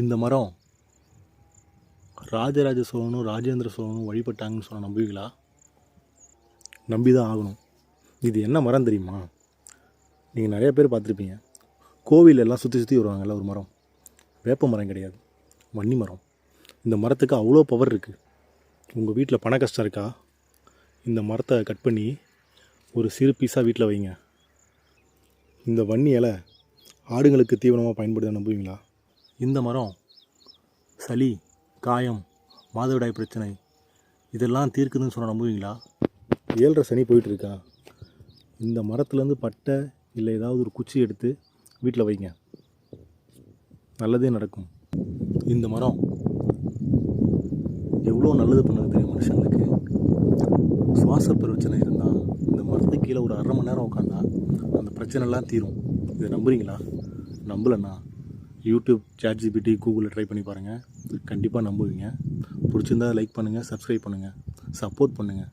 இந்த மரம் ராஜராஜ சோழனும் ராஜேந்திர சோழனும் வழிபட்டாங்கன்னு சொன்ன நம்புவீங்களா? நம்பி தான் ஆகணும். இது என்ன மரம் தெரியுமா? நீங்கள் நிறைய பேர் பார்த்துருப்பீங்க. கோவில் எல்லாம் சுற்றி சுற்றி வருவாங்கல்ல, ஒரு மரம். வேப்ப மரம் கிடையாது, வன்னி மரம். இந்த மரத்துக்கு அவ்வளோ பவர் இருக்குது. உங்கள் வீட்டில் பண கஷ்டம் இருக்கா? இந்த மரத்தை கட் பண்ணி ஒரு சிறு பீஸாக வீட்டில் வைங்க. இந்த வன்னி இலை ஆடுங்களுக்கு தீவனமாக பயன்படுத்த நம்புவீங்களா? இந்த மரம் சளி, காயம், மாதவிடாய் பிரச்சனை இதெல்லாம் தீர்க்குதுன்னு சொன்ன நம்புவீங்களா? 7.5 சனி போயிட்டுருக்கா? இந்த மரத்துலேருந்து பட்டை இல்லை ஏதாவது ஒரு குச்சி எடுத்து வீட்டில் வைங்க, நல்லதே நடக்கும். இந்த மரம் எவ்வளோ நல்லது பண்ணுது தெரியும் மனுஷங்களுக்கு. சுவாச பிரச்சனை இருந்தால் இந்த மரத்துக்கு கீழே ஒரு 1/2 மணி நேரம் உட்காந்தா அந்த பிரச்சனைலாம் தீரும். இதை நம்புறீங்களா? நம்பலைண்ணா யூடியூப், ChatGPT, கூகுளில் ட்ரை பண்ணி பாருங்கள். கண்டிப்பாக நம்புவீங்க. பிடிச்சிருந்தா லைக் பண்ணுங்கள், சப்ஸ்கிரைப் பண்ணுங்கள், சப்போர்ட் பண்ணுங்கள்.